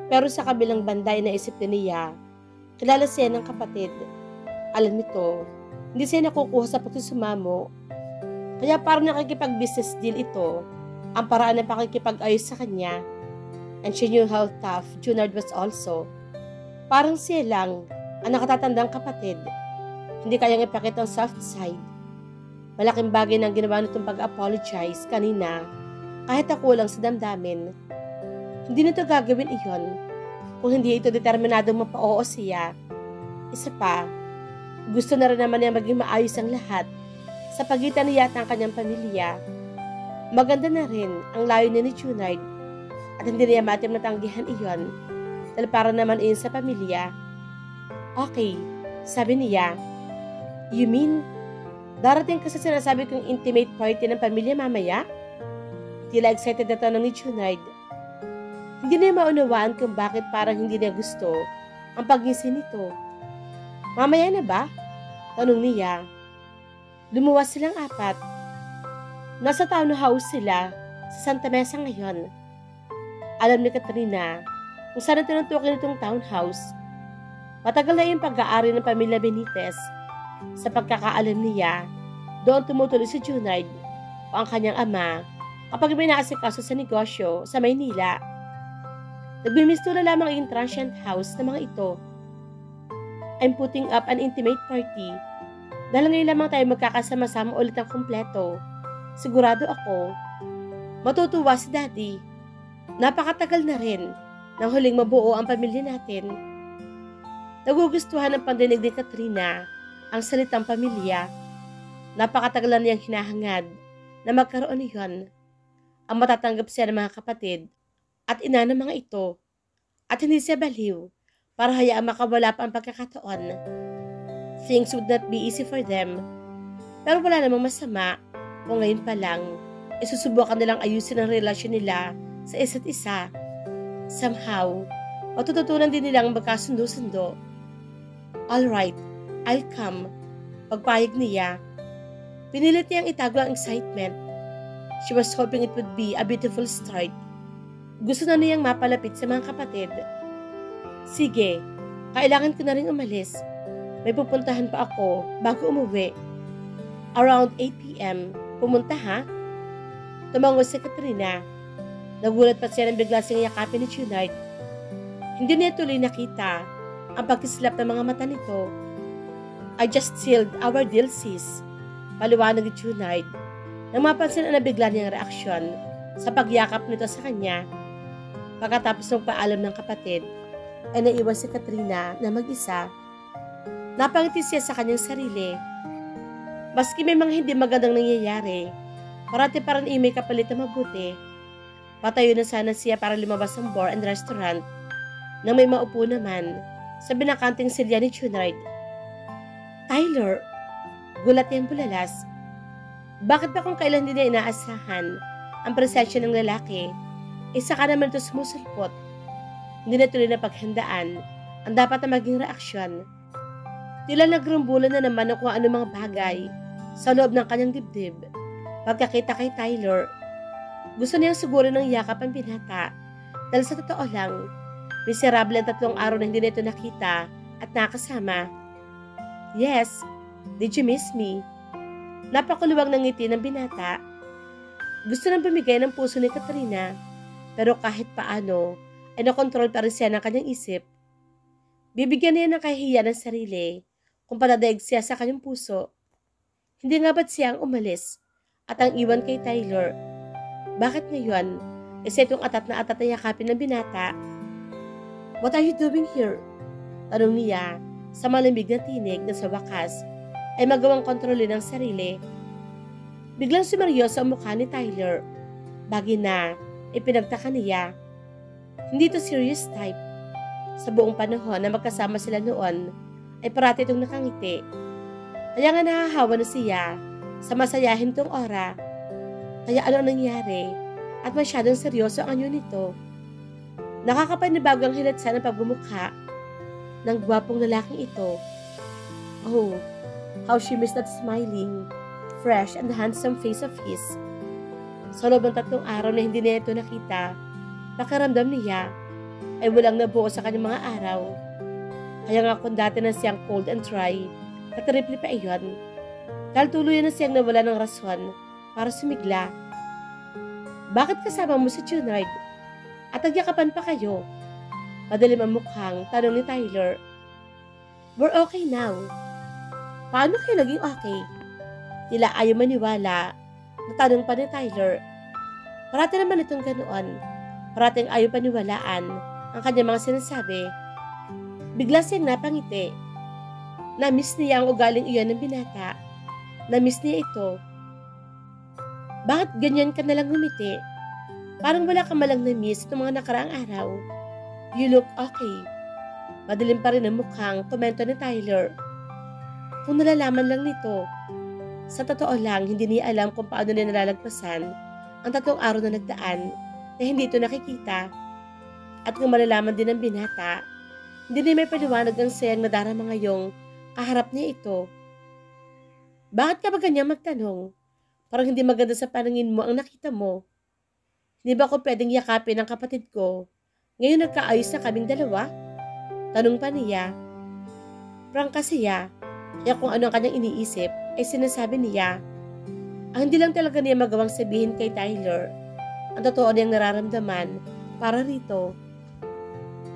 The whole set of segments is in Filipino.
Pero sa kabilang banda ay naisip din niya, kilala siya ng kapatid. Alam nito, hindi siya nakukuha sa pagsusumamo. Kaya parang nakikipag-business deal ito, ang paraan ng pakikipag-ayos sa kanya. And she knew how tough Junard was also. Parang siya lang ang nakatatandang kapatid. Hindi kayang ipakita ang soft side. Malaking bagay na ginawa nitong pag-apologize kanina kahit ako lang sa damdamin. Hindi nito gagawin iyon kung hindi ito determinadong mapa-oo siya. Isa pa, gusto na rin naman niya maging maayos ang lahat sa pagitan niya at ang kanyang pamilya. Maganda na rin ang layunin ni Junard at hindi niya matim na tanggihan iyon dahil para naman iyon sa pamilya. Okay, sabi niya. You mean, darating ka sa sinasabi kong intimate party ng pamilya mamaya? Tila excited na tanong ni Junard. Hindi niya maunawaan kung bakit parang hindi niya gusto ang pagising nito. Mamaya na ba? Tanong niya. Lumuwas silang apat. Nasa townhouse sila sa Santa Mesa ngayon. Alam ni Katrina kung saan tinutukoy nitong townhouse. Matagal na yung pag-aari ng pamilya Benitez. Sa pagkakaalam niya, doon tumutuloy si Junard o ang kanyang ama kapag may naasikaso sa negosyo sa Maynila. Nagbimistura lamang yung transient house ng mga ito. I'm putting up an intimate party. Dahil ngayon lamang tayo magkakasama-sama ulit ang kumpleto. Sigurado ako, matutuwa si Daddy. Napakatagal na rin nang huling mabuo ang pamilya natin. Nagugustuhan ng pandinig ni Katrina ang salitang pamilya. Napakatagal na niyang hinahangad na magkaroon niyon. Ang matatanggap siya ng mga kapatid at ina ng mga ito, at hindi siya baliw para hayaang makawala pa ang pagkakataon. Things would not be easy for them, pero wala namang masama kung ngayon pa lang isusubukan nilang ayusin ang relasyon nila sa isa't isa. Somehow, matututunan din nilang magkasundo-sundo. Alright, I'll come. Pagpayag niya, pinilit niyang itago ang excitement. She was hoping it would be a beautiful start. Gusto na niyang mapalapit sa mga kapatid. Sige, kailangan ko na rin umalis. May pupuntahan pa ako bago umuwi. Around 8 p.m., pumunta ha? Tumango si Katrina. Nagulat pa siya nang bigla siyang yakapin ni Junard. Hindi niya tuloy nakita ang pagkislap ng mga mata nito. I just sealed our deal, sis. Paliwanag ni Junard nang mapansin ang nabigla niyang reaksyon sa pagyakap nito sa kanya. Pagkatapos ng paalam ng kapatid, ay naiwan si Katrina na mag-isa. Napangiti siya sa kanyang sarili. Maski may mga hindi magandang nangyayari, parati pa rin may kapalit na mabuti. Patayo na sana siya para lumabas ng bar and restaurant nang may maupo naman sa binakanting silya ni Junard. Tyler, gulat niyang bulalas. Bakit ba kung kailan din niya inaasahan ang presensya ng lalaki, isa ka naman ito sumusulpot? Hindi na tuloy na paghandaan ang dapat na maging reaksyon. Tila nagrumbulan na naman ng kung ano mga bagay sa loob ng kanyang dibdib. Pagkakita kay Tyler, gusto niyang siguro ng yakap ang binata dahil sa totoo lang, miserable ang 3 araw na hindi na ito nakita at nakasama. Yes, did you miss me? Napakuluwag ng ngiti ng binata. Gusto nang bumigay ng puso ni Katrina, pero kahit paano ay nakontrol pa rin siya ng kanyang isip. Bibigyan niya ng kahihiyan ng sarili kung padadaig siya sa kanyang puso. Hindi nga ba't siya ang umalis at ang iwan kay Tyler? Bakit ngayon isa itong atat na yakapin ng binata? What are you doing here? Tanong niya sa malamig na tinig na sa wakas ay magawang kontrolin ang sarili. Biglang sumeryoso ang mukha ni Tyler. Bagay na ipinagtaka niya. Hindi to serious type. Sa buong panahon na magkasama sila noon ay parati itong nakangiti. Kaya nga nahahawa na siya sa masayahin tong ora. Kaya ano ang nangyari at masyadong seryoso ang anyo nito. Nakakapanibago ang hilatsa ng pagbumukha ng gwapong lalaking ito. Oh, how she missed that smiling, fresh and handsome face of his. Sa loob ng 3 araw na hindi niya ito nakita, pakiramdam niya, ay walang nabuo sa kanyang mga araw. Kaya nga kung dati na siyang cold and dry, natriple pa iyon. Dahil tuluyan na siyang nawala ng rason para sumigla. Bakit kasama mo si Junard? At nagyakapan pa kayo? Madalim ang mukhang tanong ni Tyler. We're okay now. Paano kayo naging okay? Tila ayaw maniwala na tanong pa ni Tyler. Parati naman itong ganoon. Parating ayaw paniwalaan ang kanyang mga sinasabi. Bigla siyang napangiti. Na-miss niya ang ugaling iyon ng binata. Na-miss niya ito. Bakit ganyan ka nalang ngumiti? Parang wala ka malang na-miss itong mga nakaraang araw. You look okay. Madilim pa rin ang mukhang komento ni Tyler. Kung nalalaman lang nito, sa totoo lang hindi niya alam kung paano niya nalalagpasan ang 3 araw na nagdaan na hindi ito nakikita. At kung malalaman din ng binata, hindi niya may paliwanag ang sayang nadarama ngayong kaharap niya ito. Bakit ka ba ganyan magtanong? Parang hindi maganda sa paningin mo ang nakita mo. Hindi ba ako pwedeng yakapin ang kapatid ko? Ngayon nagkaayos na kaming dalawa? Tanong pa niya. Prangka siya, kaya kung ano ang kanyang iniisip ay sinasabi niya. Ang hindi lang talaga niya magawang sabihin kay Tyler ang totoo niyang nararamdaman para rito.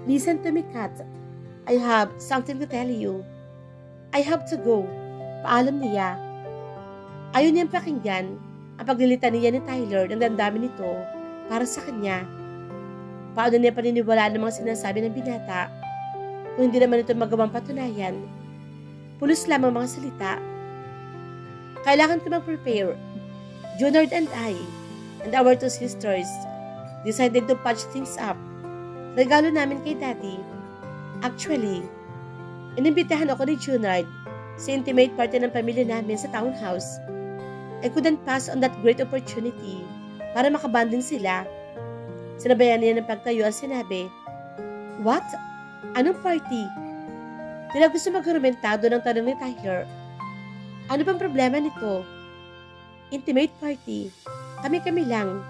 Listen to me, Kat. I have something to tell you. I have to go. Paalam niya. Ayaw niyang pakinggan ang paglilitan niya ni Tyler ng damdamin nito para sa kanya. Paano niya paniniwalaan ng mga sinasabi ng binata kung hindi naman ito magawang patunayan? Pulos lamang mga salita. Kailangan ko mag-prepare. Junard and I, and our 2 sisters, decided to patch things up. Regalo namin kay Daddy. Actually, inimbitahan ako ni Junard sa intimate party ng pamilya namin sa townhouse. I couldn't pass on that great opportunity para makabanding sila. Sinabayan niya ng pagtayo ang sinabi, What? Anong party? Tila gusto maghurumentado ng tanong ni Tyler. Ano bang problema nito? Intimate party. Kami-kami lang.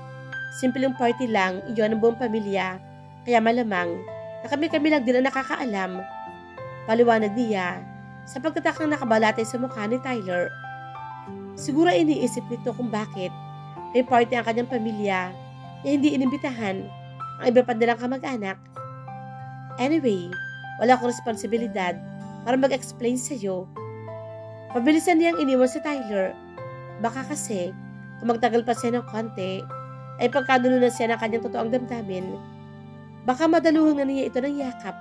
Simpleng party lang, iyon ang buong pamilya. Kaya malamang na kami-kami lang din ang nakakaalam. Paliwanag niya sa pagtatakang nakabalatay sa mukha ni Tyler. Siguro iniisip nito kung bakit may party ang kanyang pamilya na hindi inimbitahan ang iba pa nilang kamag-anak. Anyway, wala akong responsibilidad para mag-explain sa iyo. Pabilisan niyang iniwan si Tyler. Baka kasi, kung magtagal pa siya ng konti, ay pagkadulo na siya ng kanyang totoong damdamin. Baka madaluhang na niya ito ng yakap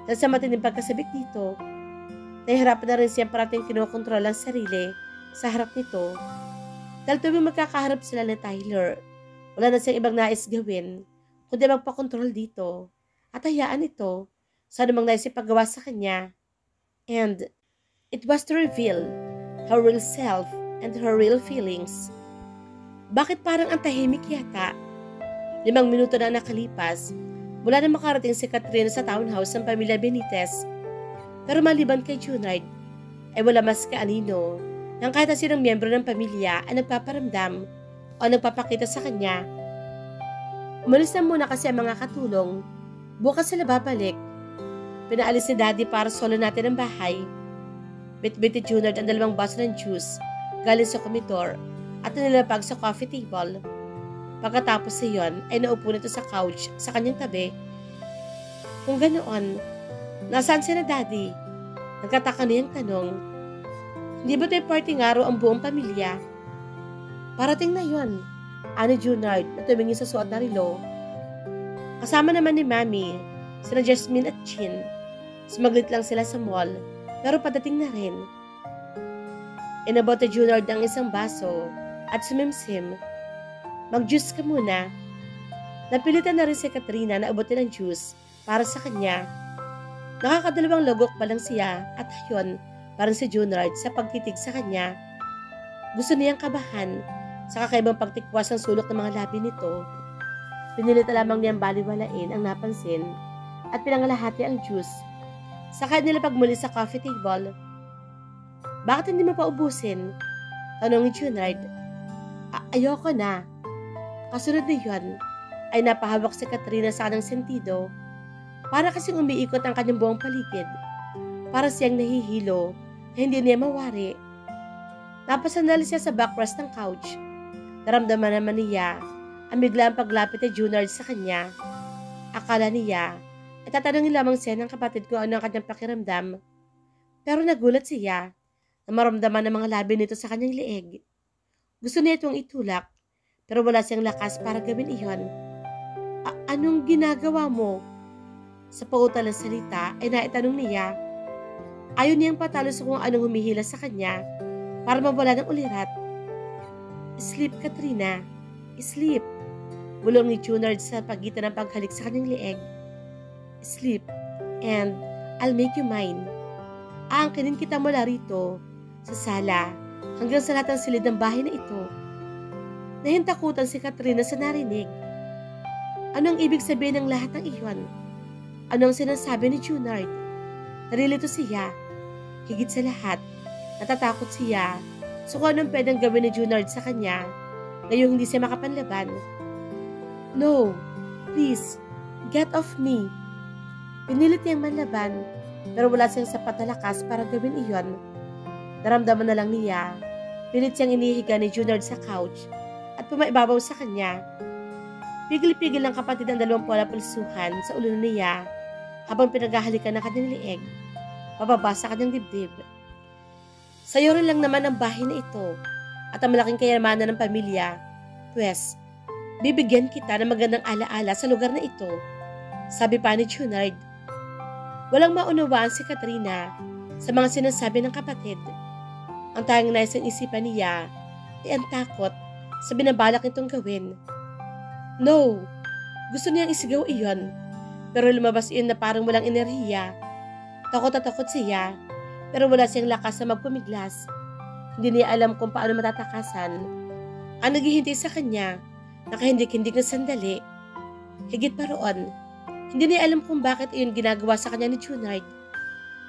dahil sa matinding pagkasabik dito. Nahihirapan na rin siyang parating kinokontrol ang sarili sa harap nito. Dahil tuwing magkakaharap sila ni Tyler, wala na siyang ibang nais gawin, kundi magpakontrol dito at hayaan ito sa anumang nais ipagawa sa kanya. And it was to reveal her real self and her real feelings. Bakit parang ang tahimik yata? 5 minuto na nakalipas mula na makarating si Catherine sa townhouse ng pamilya Benitez. Pero maliban kay Junard, ay wala mas kaanino ng kahit na sinong miyembro ng pamilya ay nagpaparamdam o nagpapakita sa kanya. Umalis na muna kasi ang mga katulong. Bukas sila babalik. Pinaalis ni Daddy para solo natin ang bahay. Bit-bit ni Junard ang 2 baso ng juice galing sa komedor at nilapag sa coffee table. Pagkatapos iyon ay naupo nito sa couch sa kanyang tabi. Kung ganoon, nasaan si na Daddy? Nagkataka niyang tanong. Hindi ba tayo party araw ang buong pamilya? Parating na yon, ani Junard na tumingin sa suot na relo. Kasama naman ni Mami, sina Jasmine at Chin. Sumaglit lang sila sa mall, pero padating na rin. Inabot ni Junard ang isang baso at sumimsim. Mag-juice ka muna. Napilitan na rin si Katrina na abutin ang juice para sa kanya. Nakakadalawang lagok pa lang siya at ayon parang si Junard sa pagtitig sa kanya. Gusto niyang kabahan sa kakaibang pagtikwas ng sulok ng mga labi nito. Pinilit na lamang niyang baliwalain ang napansin at pinangalahati ang juice. Saka nila pagmuli sa coffee table. Bakit hindi mo pa ubusin? Tanong ni Junard. Ayoko na. Kasunod na yun ay napahawak si Katrina sa kanang sentido Para kasing umiikot ang kanyang buong paligid. Para siyang nahihilo na hindi niya mawari. Napasandali siya sa backrest ng couch. Naramdaman naman niya ang biglang paglapit ni Junard sa kanya. Akala niya ay tatanungin lamang siya ng kapatid ko ano ang kanyang pakiramdam. Pero nagulat siya na maramdaman ng mga labi nito sa kanyang leeg. Gusto niya itong itulak pero wala siyang lakas para gawin iyon. Anong ginagawa mo? Sa pautal ng salita ay naitanong niya. Ayaw niyang patalo sa kung anong humihila sa kanya para mawala ng ulirat. Sleep, Katrina. Sleep. Bulong ni Junard sa pagitan ng paghalik sa kanyang leeg. Sleep, and I'll make you mine. Aangkinin kita mula rito, sa sala, hanggang sa lahat ng silid ng bahay na ito. Nahintakutan si Katrina sa narinig. Ano ang ibig sabihin ng lahat ng iyon? Ano ang sinasabi ni Junard? Narilito siya. Higit sa lahat, natatakot siya sa kung anong pwedeng gawin ni Junard sa kanya ngayong hindi siya makapanlaban. No, please, get off me. Pinilit niyang manlaban, pero wala siyang sapat na lakas para gawin iyon. Naramdaman na lang niya, pilit siyang inihiga ni Junard sa couch at pumaibabaw sa kanya. Pigil-pigil ng kapatid ang dalawang pulsuhan sa ulo niya habang pinaghahalikan ng kanyang leeg, pababa sa kanyang dibdib. Sayo rin lang naman ang bahay na ito at ang malaking kayamanan ng pamilya. Pwes, bibigyan kita ng magandang alaala sa lugar na ito, sabi pa ni Junard. Walang maunawaan si Katrina sa mga sinasabi ng kapatid. Ang tanging nais ang isipan niya ay ang takot sa binabalak nitong gawin. No, gusto niyang isigaw iyon, pero lumabas iyon na parang walang enerhiya. Takot at takot siya, pero wala siyang lakas na magpumiglas. Hindi niya alam kung paano matatakasan ang naghihintay sa kanya, nakahindik-hindik na sandali. Higit pa roon, hindi niya alam kung bakit iyon ginagawa sa kanya ni Junard.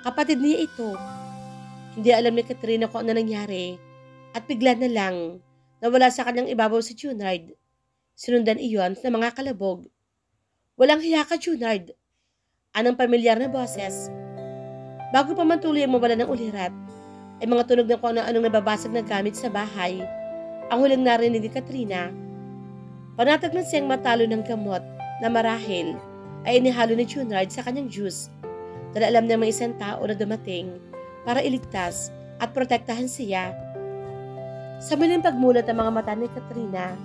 Kapatid niya ito. Hindi alam ni Katrina kung ano nangyari at bigla na lang nawala sa kanyang ibabaw si Junard. Sinundan iyon ng mga kalabog. Walang hiya ka, Junard. Anong pamilyar na boses. Bago pa man tuloy ang mawala ng ulirat, ay mga tunog ng kung anong nababasag na gamit sa bahay. Ang huling narinig ni Katrina. Panatag na siyang matalo ng gamot na marahil ay inihalo ni Junard sa kanyang juice dahil alam niya may isang tao na dumating para iligtas at protektahan siya. Sa muling pagmulat ng mga mata ni Katrina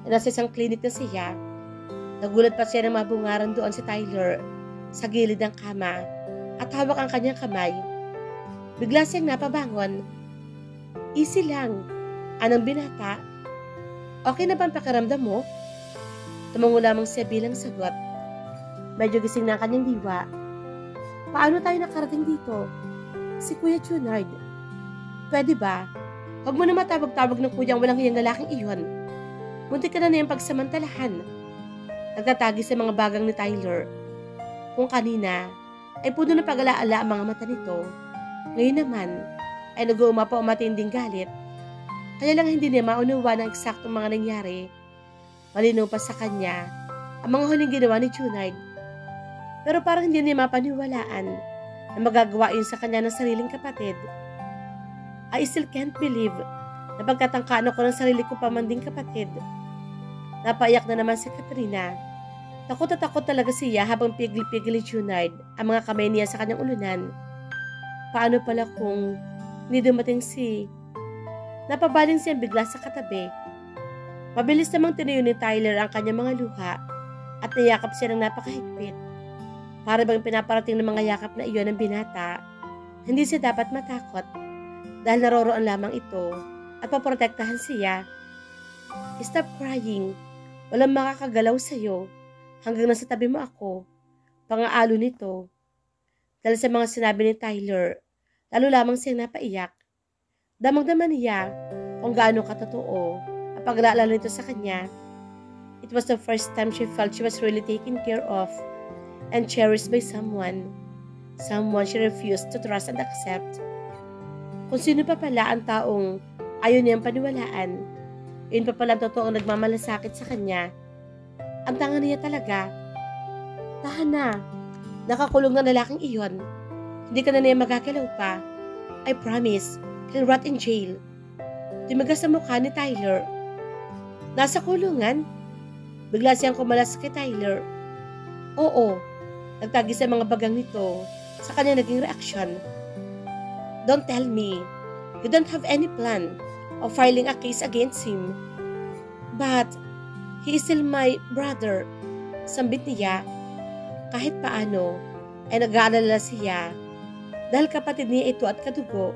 na nasa isang klinik na siya, nagulat pa siya ng mabungaran doon si Tyler sa gilid ng kama at hawak ang kanyang kamay. Bigla siyang napabangon. Easy lang. Anong binata? Okay na ba ang pakiramdam mo? Tumango lamang siya bilang sagot. Medyo gising na ang kanyang diwa. Paano tayo nakarating dito? Si Kuya Junard. Pwede ba? Huwag mo na matawag-tawag ng kuyang walang hiyang lalaking iyon. Muntik ka na yung pagsamantalahan. Nagtatagi sa mga bagang ni Tyler. Kung kanina, ay puno na pag-alaala ang mga mata nito. Ngayon naman, ay nag-uumapa o matinding galit. Kaya lang hindi niya maunawa ng eksaktong mga nangyari. Malinaw pa sa kanya ang mga huling ginawa ni Junard. Pero parang hindi niya mapaniwalaan na magagawa yun sa kanya ng sariling kapatid. I still can't believe na pagkatangkaan ako ng sarili ko pamanding kapatid. Napaiyak na naman si Katrina. Takot at takot talaga siya habang pigil-pigil ni Junard ang mga kamay niya sa kanyang ulunan. Paano pala kung hindi dumating si... Napabaling siya bigla sa katabi. Mabilis namang tinayo ni Tyler ang kanyang mga luha at niyakap siya ng napakahigpit. Para bang pinaparating ng mga yakap na iyon ng binata, hindi siya dapat matakot dahil naroroon lamang ito at paprotektahan siya. Stop crying. Walang makakagalaw sa'yo hanggang nasa tabi mo ako. Pangaalo nito. Dahil sa mga sinabi ni Tyler, lalo lamang siyang napaiyak. Damang-dama niya kung gaano katotoo ang paglaalala nito sa kanya. It was the first time she felt she was really taken care of and cherished by someone she refused to trust and accept. Kung sino pa pala ang taong ayaw niyang paniwalaan, yun pa pala ang totoong nagmamalasakit sa kanya. Ang tanga niya talaga. Tahan na. Nakakulong na lalaking iyon. Hindi ka na niya magagalaw pa. I promise, he'll rot in jail. Tumigas sa mukha ni Tyler. Nasa kulungan? Bigla siyang kumalas kay Tyler. Oo, nagtagi sa mga bagang nito sa kanya naging reaksyon. Don't tell me, you don't have any plan of filing a case against him. But, he is still my brother. Sambit niya. Kahit paano, ay nag-aalala siya dahil kapatid niya ito at kadugo.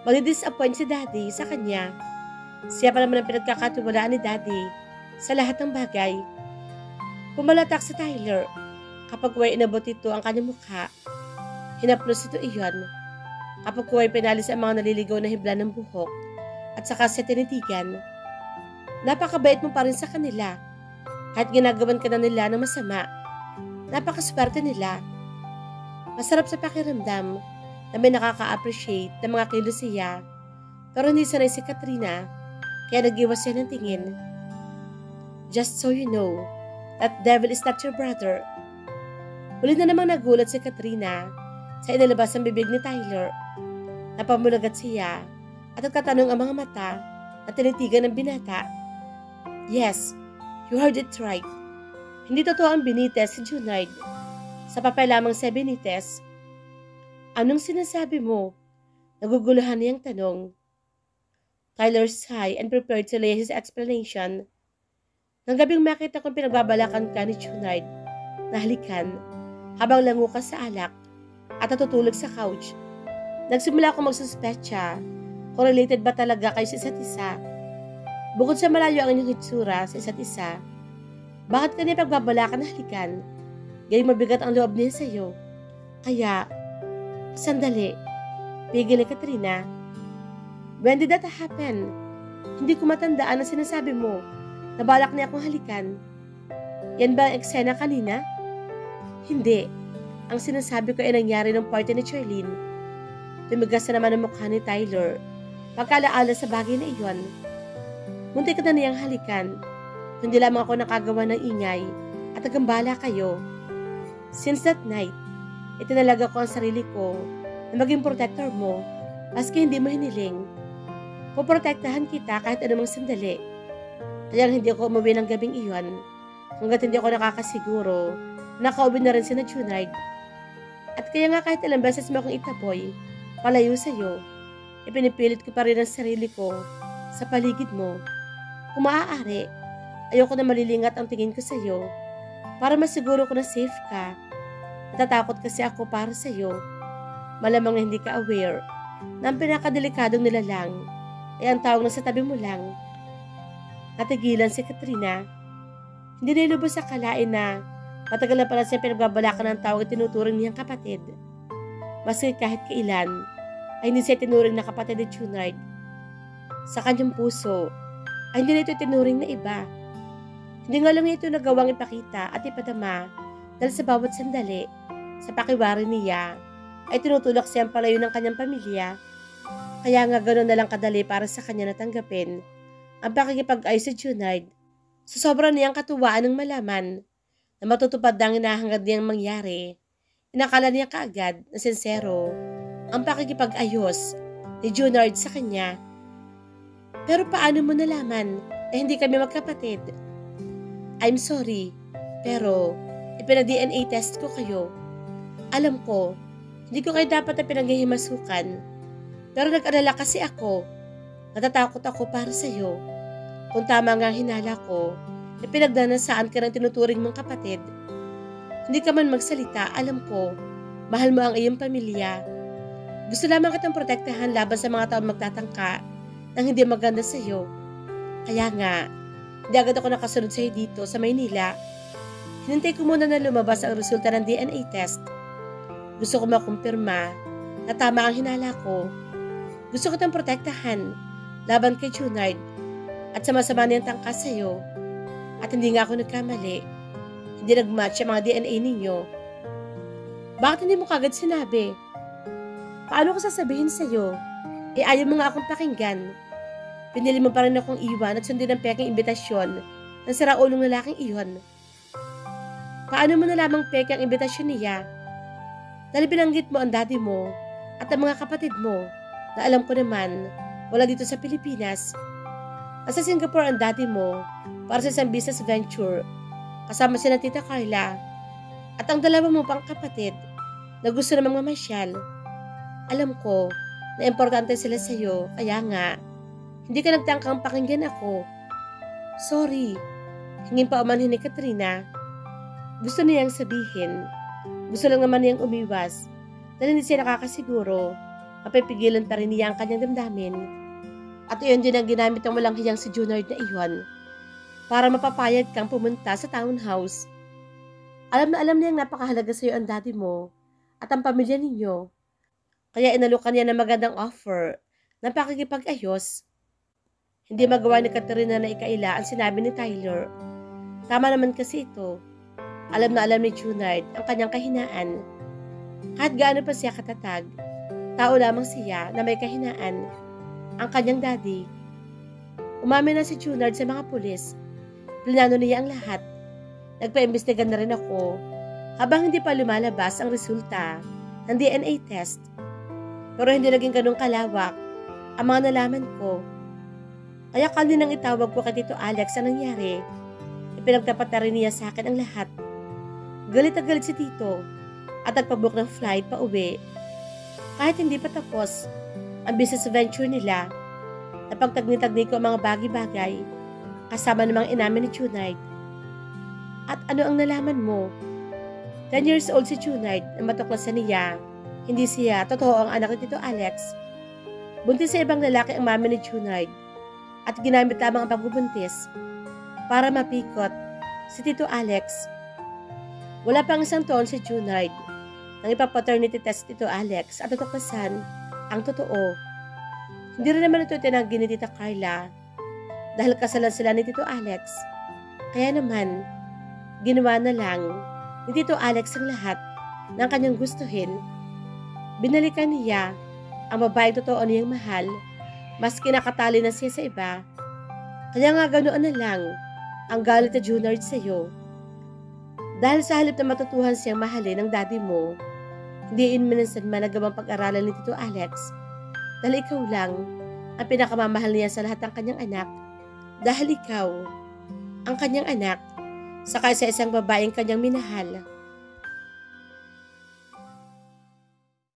Magdi-disappoint si Daddy sa kanya. Siya pa naman ang pinagkakatiwalaan ni Daddy sa lahat ng bagay. Pumalatak si Tyler kapag kuwa'y inabot ito ang kanyang mukha. Hinaplos ito iyon kapag kuwa'y pinalis ang mga naliligaw na hibla ng buhok at saka siya tinitigan. Napakabait mo pa rin sa kanila kahit ginagawan ka na nila ng masama. Napakaswerte nila. Masarap sa pakiramdam na may nakaka-appreciate ng mga kilos siya pero hindi sanay si Katrina kaya nag-iwas siya ng tingin. Just so you know, that devil is not your brother. Huli na namang nagulat si Katrina sa inalabas ng bibig ni Tyler. Napamulagat siya at nagtatanong ang mga mata na tinitigan ng binata. Yes, you heard it right. Hindi totoo ang Benitez si Junard. Sa papel lamang si Benitez. Anong sinasabi mo? Naguguluhan niyang tanong. Tyler sighed and prepared to lay his explanation. Nang gabing makita kong pinagbabalakan ka ni Junard na halikan habang lango ka sa alak at natutulog sa couch. Nagsimula akong magsuspetsa kung related ba talaga kayo sa isa't isa. Bukod sa malayo ang inyong hitsura sa isa't isa, bakit ka niya pagbabalakan na halikan? Gayong mabigat ang loob niya sa iyo. Kaya, sandali, pigil ni Katrina. When did that happen? Hindi ko matandaan ang sinasabi mo. Nabalak niya akong halikan. Yan ba ang eksena kanina? Hindi. Ang sinasabi ko ay nangyari ng party ni Charlene. Tumigas na naman ang mukha ni Tyler. Pagkalaala sa bagay na iyon. Munti ka na niyang halikan. Hindi lamang ako nakagawa ng ingay at nagambala kayo. Since that night, itinalaga ko ang sarili ko na maging protector mo maski hindi mo hiniling. Poprotektahan kita kahit anumang sandali. Kaya hindi ako umuwi ng gabing iyon hanggat hindi ako nakakasiguro na nakauwi na rin si Junard. At kaya nga kahit ilang beses mo akong itaboy, palayo sa iyo, ipinipilit ko pa rin ang sarili ko sa paligid mo. Kung maaari, ayoko na malilingat ang tingin ko sa iyo para masiguro ko na safe ka. Natatakot kasi ako para sa iyo. Malamang na hindi ka aware na ang pinakadelikadong nilalang ay ang tawag na sa tabi mo lang. Natigilan si Katrina. Hindi nilubos sa kalain na matagal na pala siya pinagbabalakan ng tawag at tinuturing niyang kapatid. Maski kahit kailan ay hindi siya tinuring na kapatid ni Junard. Sa kanyang puso ay hindi na ito tinuring na iba. Hindi nga lang ito nagawang ipakita at ipadama dahil sa bawat sandali sa pakiwari niya ay tinutulak siyang palayo ng kanyang pamilya. Kaya nga gano'n na lang kadali para sa kanya natanggapin ang pakikipag-ayos sa Junard. Sa sobrang niyang katuwaan ng malaman na matutupad ang hinahangad niyang mangyari, inakala niya kaagad na sincero ang pakikipag-ayos ni Junard sa kanya. Pero paano mo nalaman na hindi kami magkapatid? I'm sorry, pero ipina-DNA test ko kayo. Alam ko, hindi ko kayo dapat na pinaghihimasukan, pero nag-alala kasi ako. Natatakot ako para sa iyo. Kung tama nga ang hinala ko, pinagdanasaan ka ng tinuturing mong kapatid. Hindi ka man magsalita, alam ko, mahal mo ang iyong pamilya. Gusto lamang kitang protektahan laban sa mga taong magtatangka ng hindi maganda sa iyo. Kaya nga, hindi agad ako nakasunod sa iyo dito sa Maynila. Hinintay ko muna na lumabas ang resulta ng DNA test. Gusto ko makumpirma na tama ang hinala ko. Gusto kitang protektahan laban kay Junard at sa masama niyang tangkas sa iyo. At hindi nga ako nagkamali. Hindi nag-match ang mga DNA ninyo. Bakit hindi mo kagad sinabi? Paano ko sasabihin sa iyo? Ayaw mo nga akong pakinggan. Pinili mo pa rin akong iwan at sundin ang peking imbitasyon ng siraulong lalaking iyon. Paano mo nalamang peke ang imbitasyon niya? Dahil binanggit mo ang daddy mo at ang mga kapatid mo na alam ko naman wala dito sa Pilipinas. Nasa Singapore ang daddy mo para sa isang business venture kasama sina Tita Carla at ang dalawa mo pang kapatid na gusto namang mamasyal. Alam ko na importante sila sa'yo, kaya nga hindi ka nagtangkang pakinggan ako. Sorry, hingin pa umanhin ni Katrina. Gusto niyang sabihin, gusto lang naman niyang umiwas dahil hindi siya nakakasiguro, mapipigilan pa rin niya ang kanyang damdamin. At iyon din ang ginamit ng walang hiyang si Junard na iyon para mapapayag kang pumunta sa townhouse. Alam na alam niyang napakahalaga sa iyo ang daddy mo at ang pamilya ninyo. Kaya inalukan niya ng magandang offer na pakikipag-ayos. Hindi magawa ni Katrina na ikaila ang sinabi ni Tyler. Tama naman kasi ito. Alam na alam ni Junard ang kanyang kahinaan. Kahit gaano pa siya katatag, tao lamang siya na may kahinaan. Ang kanyang daddy. Umamin na si Junard sa mga pulis. Plinano niya ang lahat. Nagpa-imbestiga na rin ako habang hindi pa lumalabas ang resulta ng DNA test. Pero hindi naging ganun kalawak ang mga nalaman ko. Kaya kaninang itawag ko kay Tito Alex ang nangyari. Ipinagtapat na rin niya sa akin ang lahat. Galit na galit si Tito at nagpabook ng flight pa uwi. Kahit hindi pa tapos ang business venture nila, napagtagni-tagni ko ang mga bagay-bagay kasama namang inamin ni Junard. At ano ang nalaman mo? 10 years old si Junard na matuklasan niya, hindi siya totoo ang anak ni Tito Alex. Buntis sa ibang lalaki ang mami ni Junard at ginamit lamang ang pagbubuntis para mapikot si Tito Alex. Wala pang isang taon si Junard nang ipapaternity test Tito Alex at natuklasan ang totoo. Hindi rin naman ito tinanggi ni Tita Carla dahil kasalan sila ni Tito Alex. Kaya naman, ginawa na lang ni Tito Alex ang lahat ng kanyang gustuhin. Binalikan niya ang babaeng totoo niyang mahal, maski nakatali na siya sa iba. Kaya nga ganoon na lang ang galit na Junard sa iyo. Dahil sa halip na matutuhan siyang mahalin ng daddy mo, hindi minsan man nagawang pag-aralan ni Tito Alex dahil ikaw lang ang pinakamamahal niya sa lahat ng kanyang anak. Dahil ikaw ang kanyang anak, saka sa isang babaeng kanyang minahal.